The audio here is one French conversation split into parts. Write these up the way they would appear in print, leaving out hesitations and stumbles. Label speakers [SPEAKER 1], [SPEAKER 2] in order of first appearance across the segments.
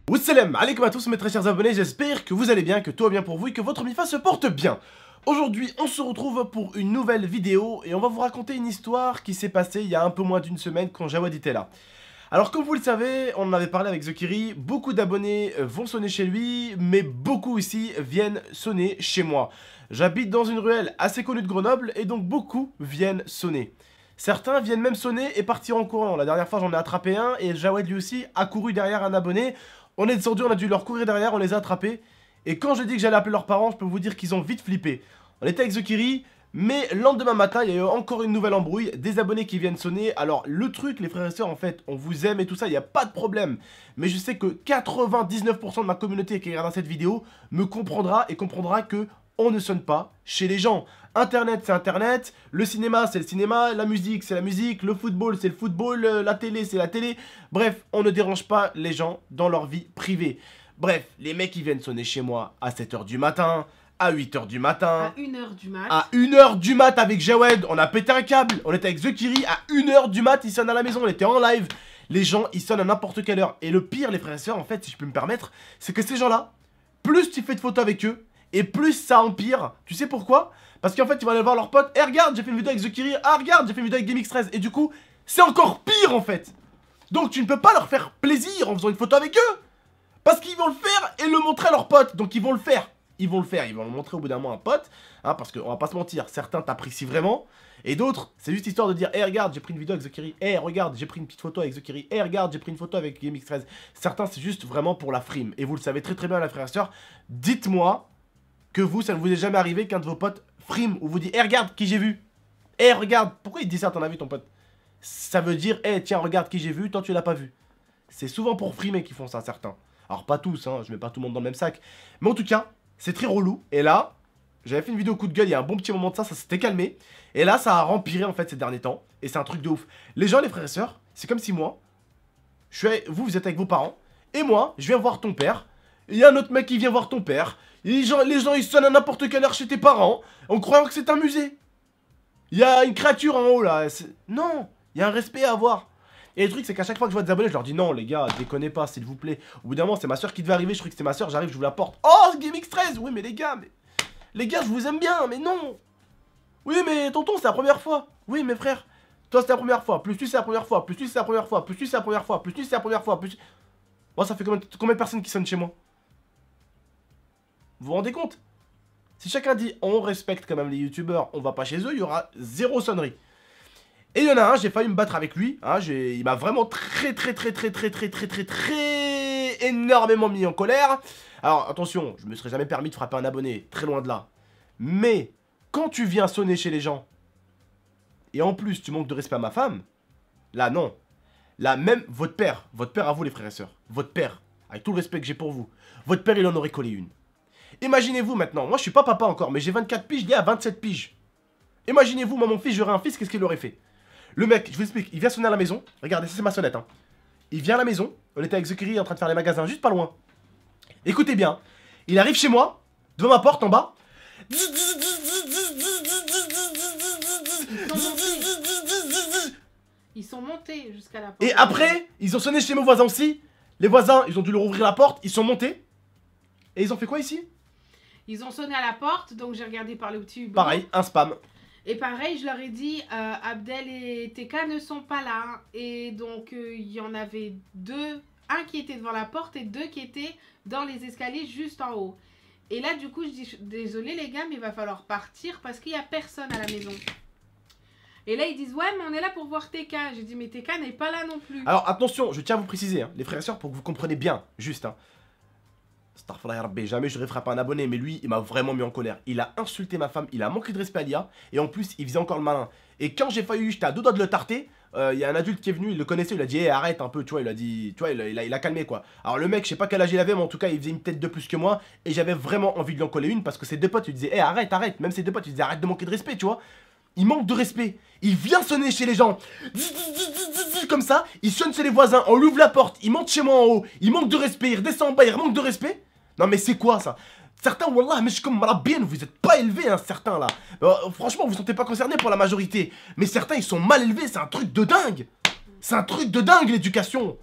[SPEAKER 1] Wassalam alaikum à tous mes très chers abonnés, j'espère que vous allez bien, que tout va bien pour vous et que votre Mifa se porte bien. Aujourd'hui on se retrouve pour une nouvelle vidéo et on va vous raconter une histoire qui s'est passée il y a un peu moins d'une semaine quand Jawed était là. Alors comme vous le savez, on en avait parlé avec Zekiri, beaucoup d'abonnés vont sonner chez lui, mais beaucoup aussi viennent sonner chez moi. J'habite dans une ruelle assez connue de Grenoble et donc beaucoup viennent sonner. Certains viennent même sonner et partir en courant. La dernière fois j'en ai attrapé un et Jawed lui aussi a couru derrière un abonné. On est descendu, on a dû leur courir derrière, on les a attrapés. Et quand je dis que j'allais appeler leurs parents, je peux vous dire qu'ils ont vite flippé. On était avec Zekiri, mais le lendemain matin, il y a eu encore une nouvelle embrouille, des abonnés qui viennent sonner. Alors le truc, les frères et sœurs, en fait, on vous aime et tout ça, il n'y a pas de problème. Mais je sais que 99% de ma communauté qui regardera cette vidéo me comprendra et comprendra que on ne sonne pas chez les gens. Internet, c'est Internet, le cinéma, c'est le cinéma, la musique, c'est la musique, le football, c'est le football, la télé, c'est la télé. Bref, on ne dérange pas les gens dans leur vie privée. Bref, les mecs, ils viennent sonner chez moi à 7 h du matin, à 8 h du matin.
[SPEAKER 2] À 1 h du mat.
[SPEAKER 1] À 1 h du mat avec Jawed, on a pété un câble. On était avec Zekiri, à 1 h du mat, ils sonnent à la maison, on était en live. Les gens, ils sonnent à n'importe quelle heure. Et le pire, les frères et sœurs, en fait, si je peux me permettre, c'est que ces gens-là, plus tu fais de photos avec eux, et plus ça empire. Tu sais pourquoi? Parce qu'en fait ils vont aller voir leurs potes. Eh regarde, j'ai fait une vidéo avec Zekiri. Ah regarde, j'ai fait une vidéo avec GameX13. Et du coup c'est encore pire en fait. Donc tu ne peux pas leur faire plaisir en faisant une photo avec eux, parce qu'ils vont le faire et le montrer à leurs potes. Donc ils vont le faire. Ils vont le montrer au bout d'un moment à un pote, hein, parce qu'on va pas se mentir, certains t'apprécient vraiment. Et d'autres, c'est juste histoire de dire, eh regarde, j'ai pris une vidéo avec Zekiri. Eh regarde, j'ai pris une petite photo avec Zekiri. Eh regarde, j'ai pris une photo avec GameX13. Certains c'est juste vraiment pour la frime. Et vous le savez très très bien les frères et sœurs. Dites-moi que vous, ça ne vous est jamais arrivé qu'un de vos potes frime ou vous dit, eh regarde qui j'ai vu. Eh regarde, pourquoi il dit ça, t'en as vu ton pote? Ça veut dire, eh tiens regarde qui j'ai vu, toi tu l'as pas vu. C'est souvent pour frimer qu'ils font ça, certains. Alors pas tous, hein, je mets pas tout le monde dans le même sac. Mais en tout cas, c'est très relou. Et là, j'avais fait une vidéo coup de gueule il y a un bon petit moment de ça, ça s'était calmé. Et là, ça a empiré en fait ces derniers temps. Et c'est un truc de ouf. Les gens, les frères et sœurs, c'est comme si moi, vous êtes avec vos parents. Et moi, je viens voir ton père. Il y a un autre mec qui vient voir ton père. Les gens ils sonnent à n'importe quelle heure chez tes parents en croyant que c'est un musée. Il y a une créature en haut là. Non, il y a un respect à avoir. Et le truc c'est qu'à chaque fois que je vois des abonnés, je leur dis non les gars, déconnez pas s'il vous plaît. Au bout d'un moment c'est ma soeur qui devait arriver, je croyais que c'était ma soeur, j'arrive, je vous la porte. Oh GameX13. Oui mais les gars, je vous aime bien, mais non. Oui mais tonton c'est la première fois. Oui mais frère, toi c'est la première fois, plus tu c'est la première fois, plus tu c'est la première fois, plus tu c'est la première fois, plus tu c'est la première fois, plus. Bon ça fait combien de personnes qui sonnent chez moi? Vous vous rendez compte? Si chacun dit on respecte quand même les youtubeurs, on va pas chez eux, il y aura zéro sonnerie. Et il y en a un, j'ai failli me battre avec lui, hein, il m'a vraiment très énormément mis en colère. Alors attention, je me serais jamais permis de frapper un abonné, très loin de là. Mais quand tu viens sonner chez les gens, et en plus tu manques de respect à ma femme, là non. Là même votre père à vous les frères et sœurs, votre père, avec tout le respect que j'ai pour vous, votre père il en aurait collé une. Imaginez-vous maintenant, moi je suis pas papa encore, mais j'ai 24 piges, il y a 27 piges. Imaginez-vous, moi mon fils, j'aurais un fils, qu'est-ce qu'il aurait fait? Le mec, je vous explique, il vient sonner à la maison, regardez, ça c'est ma sonnette, hein. Il vient à la maison, on était avec Zekiri en train de faire les magasins, juste pas loin. Écoutez bien, il arrive chez moi, devant ma porte en bas.
[SPEAKER 2] Ils sont montés jusqu'à la porte.
[SPEAKER 1] Et après, ils ont sonné chez mes voisins aussi. Les voisins, ils ont dû leur ouvrir la porte, ils sont montés. Et ils ont fait quoi ici?
[SPEAKER 2] Ils ont sonné à la porte, donc j'ai regardé par le petit Hugo.
[SPEAKER 1] Pareil, un spam.
[SPEAKER 2] Et pareil, je leur ai dit, Abdel et TK ne sont pas là. Et donc, il y en avait deux, un qui était devant la porte et deux qui étaient dans les escaliers juste en haut. Et là, du coup, je dis, désolé les gars, mais il va falloir partir parce qu'il n'y a personne à la maison. Et là, ils disent, ouais, mais on est là pour voir TK. J'ai dit, mais TK n'est pas là non plus.
[SPEAKER 1] Alors, attention, je tiens à vous préciser, hein, les frères et sœurs, pour que vous compreniez bien, juste, hein. Jamais je devrais frapper un abonné, mais lui il m'a vraiment mis en colère. Il a insulté ma femme, il a manqué de respect à Lia, et en plus il faisait encore le malin. Et quand j'ai failli, j'étais à deux doigts de le tarter, il y a un adulte qui est venu, il le connaissait, il a dit hey, arrête un peu, tu vois, il a dit, tu vois, il a calmé quoi. Alors le mec, je sais pas quel âge il avait, mais en tout cas il faisait une tête de plus que moi, et j'avais vraiment envie de lui en coller une, parce que ses deux potes, ils disaient hey, arrête, même ses deux potes, ils disaient arrête de manquer de respect, tu vois. Il manque de respect, il vient sonner chez les gens, comme ça, il sonne chez les voisins, on lui ouvre la porte, il monte chez moi en haut, il manque de respect, il redescend en bas, il manque de respect. Non mais c'est quoi ça? Certains, wallah, mais je suis comme Marabien, vous êtes pas élevés, hein, certains là. Franchement, vous vous sentez pas concernés pour la majorité. Mais certains, ils sont mal élevés, c'est un truc de dingue. C'est un truc de dingue, l'éducation.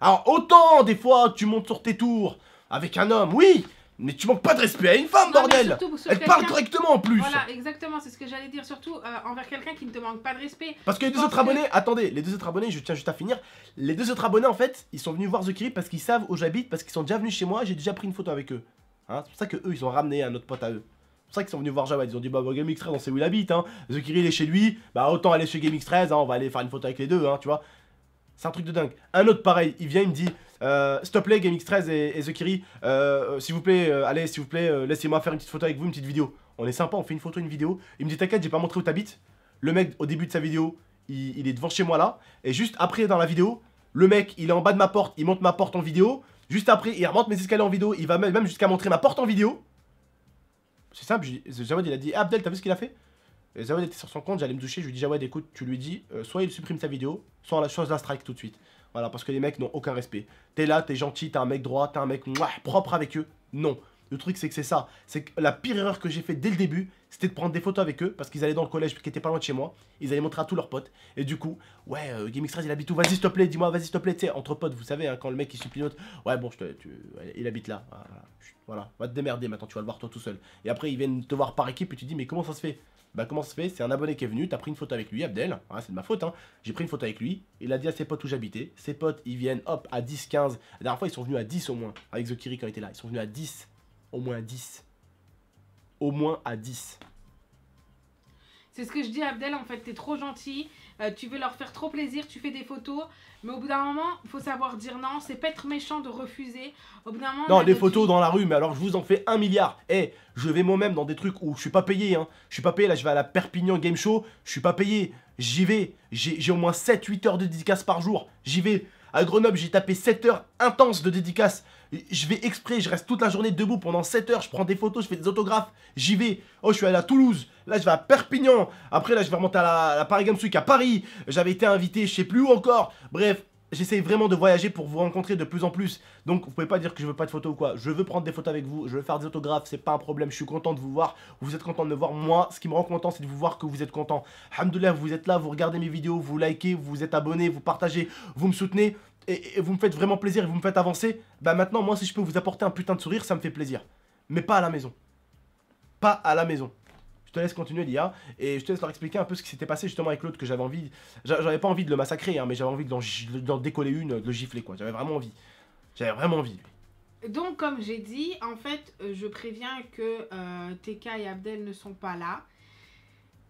[SPEAKER 1] Alors, autant, des fois, tu montes sur tes tours avec un homme, oui, mais tu manques pas de respect à une femme,
[SPEAKER 2] Non,
[SPEAKER 1] bordel. Elle parle correctement en plus.
[SPEAKER 2] Voilà, exactement, c'est ce que j'allais dire, surtout envers quelqu'un qui ne te manque pas de respect.
[SPEAKER 1] Parce que les deux autres abonnés, attendez, les deux autres abonnés, je tiens juste à finir. Les deux autres abonnés, en fait, ils sont venus voir The Kiri parce qu'ils savent où j'habite, parce qu'ils sont déjà venus chez moi, j'ai déjà pris une photo avec eux. Hein, c'est pour ça que eux, ils ont ramené un autre pote à eux. C'est pour ça qu'ils sont venus voir Jawed, ils ont dit bah GameX13 on sait où il habite, hein. The Kiri il est chez lui, bah autant aller chez GameX13, hein, on va aller faire une photo avec les deux, hein, tu vois. C'est un truc de dingue. Un autre pareil, il vient, il me dit s'il te plaît GameX13 et The Kiri, s'il vous plaît, allez s'il vous plaît, laissez-moi faire une petite photo avec vous, une petite vidéo. On est sympa, on fait une photo, une vidéo. Il me dit t'inquiète, j'ai pas montré où t'habites. Le mec au début de sa vidéo, il est devant chez moi là, et juste après dans la vidéo, le mec il est en bas de ma porte, il monte ma porte en vidéo. Juste après, il remonte mes escaliers en vidéo, il va même jusqu'à montrer ma porte en vidéo. C'est simple, Jawed il a dit Abdel, t'as vu ce qu'il a fait? Et Jawed était sur son compte, j'allais me doucher, je lui dis Jawed écoute, tu lui dis soit il supprime sa vidéo, soit on la strike tout de suite. Voilà, parce que les mecs n'ont aucun respect. T'es là, t'es gentil, t'es un mec droit, t'es un mec mouah, propre avec eux. Non. Le truc c'est que c'est ça. C'est que la pire erreur que j'ai fait dès le début, c'était de prendre des photos avec eux, parce qu'ils allaient dans le collège qui était pas loin de chez moi. Ils allaient montrer à tous leurs potes. Et du coup, ouais, GameX13 il habite où? Vas-y s'il te plaît, dis-moi, vas-y s'il te plaît, tu sais, entre potes, vous savez, hein, quand le mec il supplie l'autre, ouais bon, il habite là. Voilà, va te démerder maintenant, tu vas le voir toi tout seul. Et après ils viennent te voir par équipe et tu dis mais comment ça se fait? Bah comment ça se fait? C'est un abonné qui est venu, t'as pris une photo avec lui, Abdel, ah, c'est de ma faute hein. J'ai pris une photo avec lui, il a dit à ses potes où j'habitais, ses potes ils viennent hop à 10, 15, la dernière fois ils sont venus à 10 au moins, avec The Kiri quand il était là, ils sont venus à 10, au moins à 10. Au moins à 10.
[SPEAKER 2] C'est ce que je dis à Abdel, en fait, t'es trop gentil, tu veux leur faire trop plaisir, tu fais des photos, mais au bout d'un moment, il faut savoir dire non, c'est pas être méchant de refuser. Au bout d'un moment...
[SPEAKER 1] Non, les photos dans la rue, mais alors je vous en fais 1 milliard. Eh, je vais moi-même dans des trucs où je suis pas payé, hein. Je suis pas payé, là je vais à la Perpignan Game Show, je suis pas payé. J'y vais, j'ai au moins 7-8 heures de dédicaces par jour. J'y vais. À Grenoble, j'ai tapé 7 heures intenses de dédicaces. Je vais exprès, je reste toute la journée debout pendant 7 heures, je prends des photos, je fais des autographes, j'y vais. Oh, je suis allé à Toulouse, là je vais à Perpignan, après là je vais remonter à la Paris Games Week à Paris, j'avais été invité je sais plus où encore. Bref, j'essaye vraiment de voyager pour vous rencontrer de plus en plus. Donc vous pouvez pas dire que je veux pas de photos ou quoi. Je veux prendre des photos avec vous, je veux faire des autographes, c'est pas un problème. Je suis content de vous voir, vous êtes content de me voir. Moi, ce qui me rend content, c'est de vous voir que vous êtes content. Alhamdoulilah, vous êtes là, vous regardez mes vidéos, vous likez, vous êtes abonnés, vous partagez, vous me soutenez. Et vous me faites vraiment plaisir et vous me faites avancer. Bah maintenant, moi, si je peux vous apporter un putain de sourire, ça me fait plaisir. Mais pas à la maison. Pas à la maison. Je te laisse continuer, Lia, et je te laisse leur expliquer un peu ce qui s'était passé justement avec l'autre que j'avais envie. J'avais pas envie de le massacrer, hein, mais j'avais envie d'en décoller une, de le gifler, quoi. J'avais vraiment envie. J'avais vraiment envie, lui.
[SPEAKER 2] Donc, comme j'ai dit, en fait, je préviens que TK et Abdel ne sont pas là.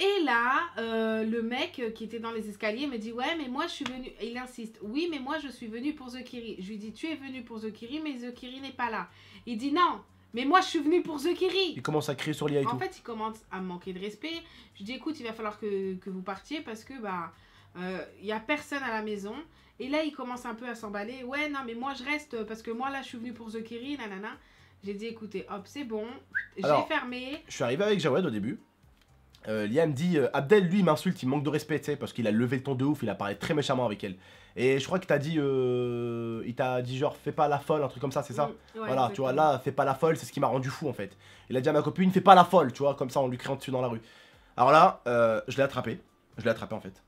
[SPEAKER 2] Et là, le mec qui était dans les escaliers me dit « Ouais, mais moi, je suis venu... » Il insiste. « Oui, mais moi, je suis venu pour The Kiri. » Je lui dis « Tu es venu pour The Kiri, mais The Kiri n'est pas là. » Il dit « Non, mais moi, je suis venu pour The Kiri. »
[SPEAKER 1] Il commence à crier sur Lia et tout.
[SPEAKER 2] En fait, il commence à me manquer de respect. Je dis « Écoute, il va falloir que vous partiez parce que, bah, il n'y a personne à la maison. » Et là, il commence un peu à s'emballer. « Ouais, non, mais moi, je reste parce que moi, là, je suis venu pour The Kiri, nanana. » J'ai dit « Écoutez, hop, c'est bon. » J'ai fermé.
[SPEAKER 1] Je suis arrivé avec Jawed au début. Lia me dit, Abdel lui il m'insulte, il manque de respect, tu sais, parce qu'il a levé le ton de ouf, il a parlé très méchamment avec elle. Et je crois qu'il t'a dit, il t'a dit genre fais pas la folle, un truc comme ça, c'est ça?
[SPEAKER 2] Ouais,
[SPEAKER 1] voilà,
[SPEAKER 2] exactement.
[SPEAKER 1] tu vois, là, fais pas la folle, c'est ce qui m'a rendu fou en fait. Il a dit à ma copine, fais pas la folle, tu vois, comme ça en lui criant dessus dans la rue. Alors là, je l'ai attrapé en fait.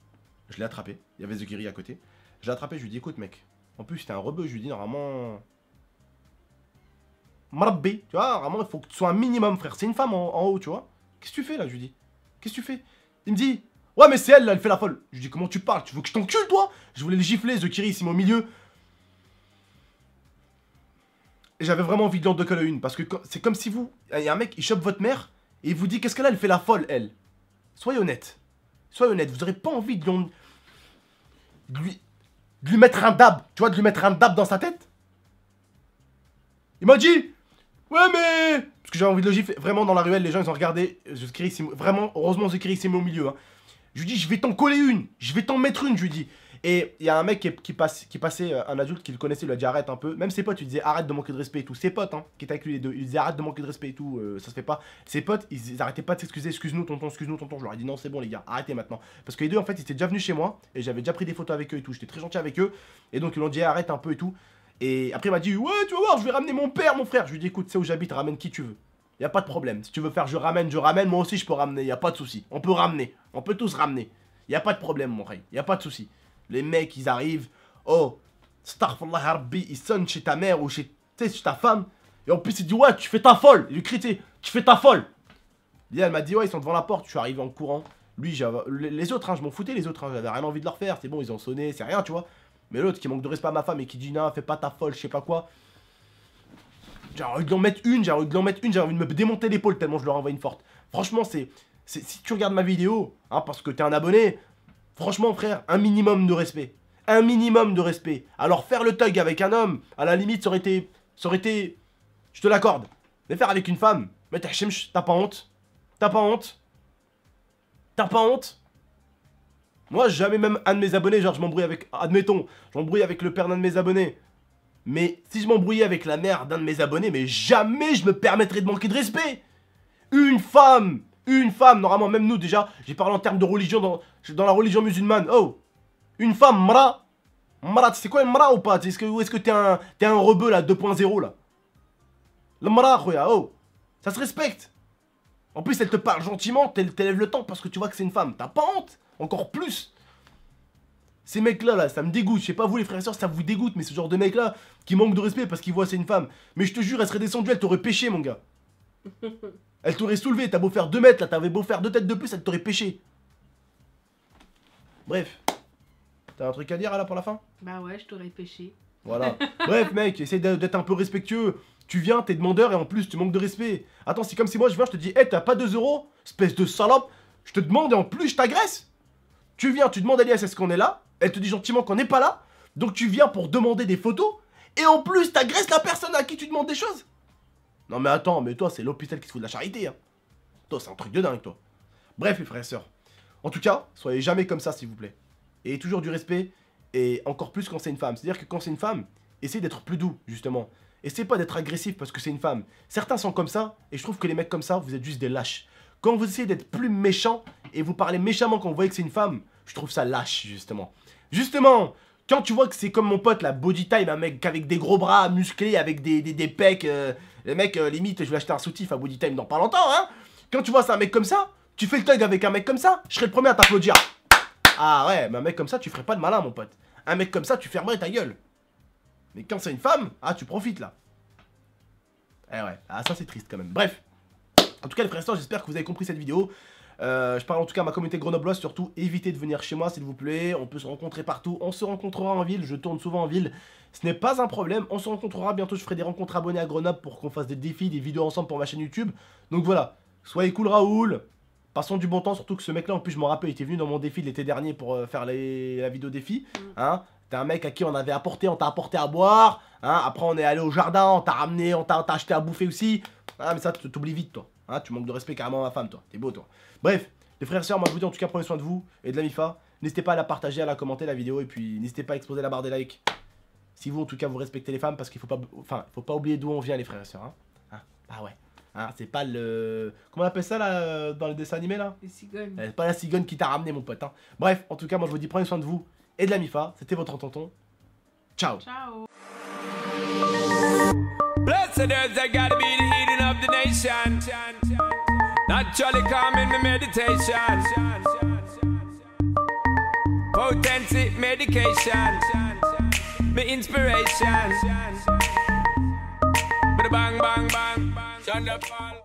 [SPEAKER 1] Je l'ai attrapé, il y avait The Kiri à côté. Je l'ai attrapé, je lui ai dit, écoute mec, en plus c'était un rebeu, je lui ai dit normalement... Marabbi, tu vois, vraiment il faut que tu sois un minimum frère, c'est une femme en haut, tu vois. Qu'est-ce que tu fais là, je lui dis? Qu'est-ce que tu fais? Il me dit, ouais mais c'est elle là, elle fait la folle. Je lui dis, comment tu parles? Tu veux que je t'encule toi? Je voulais le gifler, The Kiri ici au milieu. Et j'avais vraiment envie de lui en décoller une. Parce que c'est comme si vous, il y a un mec, il chope votre mère et il vous dit, qu'est-ce qu'elle a? Elle fait la folle, elle. Soyez honnête. Soyez honnête, vous aurez pas envie de lui mettre un dab. Tu vois, de lui mettre un dab dans sa tête? Il m'a dit, ouais mais... Parce que j'avais envie de le gifler. Vraiment dans la ruelle, les gens ils ont regardé. The Kiri, vraiment, heureusement The Kiri s'est mis au milieu. Hein. Je lui dis, je vais t'en coller une. Je vais t'en mettre une, je lui dis. Et il y a un mec qui passait, un adulte qui le connaissait, il lui a dit arrête un peu. Même ses potes, il disait arrête de manquer de respect et tout. Ses potes, hein, qui étaient avec lui les deux, ils disaient arrête de manquer de respect et tout, ça se fait pas. Ses potes, ils arrêtaient pas de s'excuser, excuse-nous tonton, excuse-nous tonton. Je leur ai dit non, c'est bon les gars, arrêtez maintenant. Parce que les deux, en fait, ils étaient déjà venus chez moi et j'avais déjà pris des photos avec eux et tout. J'étais très gentil avec eux. Et donc ils l'ont dit arrête un peu et tout. Et après, il m'a dit ouais, tu vas voir, je vais ramener mon père, mon frère. Je lui ai dit écoute, tu sais où j'habite, ramène qui tu veux. Y a pas de problème. Si tu veux faire je ramène, moi aussi je peux ramener, y a pas de souci. On peut ramener, on peut tous ramener. Y a pas de problème mon rey, y a pas de souci. Les mecs ils arrivent, oh, astaghfirullah ya Rabbi, ils sonnent chez ta mère ou chez ta femme. Et en plus il dit ouais tu fais ta folle. Il lui crie tu fais ta folle. Là elle m'a dit ouais ils sont devant la porte, je suis arrivé en courant. Lui les autres hein, je m'en foutais les autres hein, j'avais rien envie de leur faire. C'est bon ils ont sonné, c'est rien tu vois. Mais l'autre qui manque de respect à ma femme et qui dit non fais pas ta folle, je sais pas quoi. J'ai envie de l'en mettre une, j'ai envie de me démonter l'épaule tellement je leur envoie une forte. Franchement si tu regardes ma vidéo, hein, parce que t'es un abonné, franchement frère, un minimum de respect. Un minimum de respect. Alors faire le thug avec un homme, à la limite ça aurait été, je te l'accorde. Mais faire avec une femme, mais t'as pas honte? T'as pas honte? T'as pas honte? Moi jamais même un de mes abonnés, genre je m'embrouille avec, admettons, je m'embrouille avec le père d'un de mes abonnés. Mais si je m'embrouillais avec la mère d'un de mes abonnés, mais jamais je me permettrais de manquer de respect. Une femme, normalement même nous déjà, j'ai parlé en termes de religion dans la religion musulmane. Oh, une femme, mra, c'est quoi une mra ou pas? Est-ce que t'es un rebeu là, 2.0 là? Le mra, khoya, oh, ça se respecte. En plus elle te parle gentiment, t'élèves le temps parce que tu vois que c'est une femme. T'as pas honte? Encore plus. Ces mecs là, ça me dégoûte, je sais pas vous les frères et sœurs, ça vous dégoûte, mais ce genre de mec là, qui manque de respect parce qu'il voit c'est une femme. Mais je te jure, elle serait descendue, elle t'aurait pêché mon gars. Elle t'aurait soulevé, t'as beau faire 2 mètres là, t'avais beau faire 2 têtes de plus, elle t'aurait pêché. Bref. T'as un truc à dire là pour la fin?
[SPEAKER 2] Bah ouais, je t'aurais pêché.
[SPEAKER 1] Voilà. Bref mec, essaye d'être un peu respectueux. Tu viens, t'es demandeur et en plus tu manques de respect. Attends, c'est comme si moi je viens, je te dis, hey, t'as pas 2 €, espèce de salope. Je te demande et en plus je t'agresse. Tu viens, tu demandes à Elias est-ce qu'on est là? Elle te dit gentiment qu'on n'est pas là. Donc tu viens pour demander des photos. Et en plus t'agresses la personne à qui tu demandes des choses. Non mais attends, mais toi c'est l'hôpital qui se fout de la charité hein. Toi c'est un truc de dingue toi. Bref les frères et sœurs. En tout cas, soyez jamais comme ça s'il vous plaît. Et toujours du respect. Et encore plus quand c'est une femme. C'est-à-dire que quand c'est une femme, essayez d'être plus doux justement. Essayez pas d'être agressif parce que c'est une femme. Certains sont comme ça. Et je trouve que les mecs comme ça, vous êtes juste des lâches. Quand vous essayez d'être plus méchant et vous parlez méchamment quand vous voyez que c'est une femme, je trouve ça lâche justement. Justement, quand tu vois que c'est comme mon pote la Body Time, un mec avec des gros bras musclés, avec des pecs, les mecs limite je vais acheter un soutif à Body Time dans pas longtemps hein. Quand tu vois c'est un mec comme ça, tu fais le thug avec un mec comme ça, je serais le premier à t'applaudir. Ah ouais, mais un mec comme ça tu ferais pas de malin mon pote. Un mec comme ça tu fermerais ta gueule. Mais quand c'est une femme, ah tu profites là. Eh ouais, ah ça c'est triste quand même. Bref, en tout cas les frères et sœurs, j'espère que vous avez compris cette vidéo. Je parle en tout cas à ma communauté grenobloise, surtout évitez de venir chez moi s'il vous plaît, on peut se rencontrer partout, on se rencontrera en ville, je tourne souvent en ville, ce n'est pas un problème, on se rencontrera bientôt, je ferai des rencontres abonnés à Grenoble pour qu'on fasse des défis, des vidéos ensemble pour ma chaîne YouTube, donc voilà, soyez cool Raoul, passons du bon temps, surtout que ce mec là en plus je m'en rappelle, il était venu dans mon défi l'été dernier pour faire la vidéo défi, hein, t'es un mec à qui on avait apporté, on t'a apporté à boire, hein, après on est allé au jardin, on t'a ramené, on t'a acheté à bouffer aussi, ah mais ça t'oublies vite toi. Hein, tu manques de respect carrément à ma femme, toi. T'es beau, toi. Bref, les frères et sœurs, moi je vous dis en tout cas, prenez soin de vous et de la MIFA. N'hésitez pas à la partager, à la commenter la vidéo et puis n'hésitez pas à exploser la barre des likes. Si vous, en tout cas, vous respectez les femmes parce qu'il faut pas oublier d'où on vient, les frères et sœurs. Hein. Ah ouais. Hein, c'est pas le. Comment on appelle ça là dans le dessin animé là?
[SPEAKER 2] Les cigognes.
[SPEAKER 1] C'est pas la cigogne qui t'a ramené, mon pote. Hein. Bref, en tout cas, moi je vous dis, prenez soin de vous et de la MIFA. C'était votre tonton. Ciao.
[SPEAKER 2] Ciao.
[SPEAKER 3] Blessed earth, I gotta be the healing of the nation. Naturally calming the meditation. Potency medication. My inspiration. Bang, bang, bang, bang.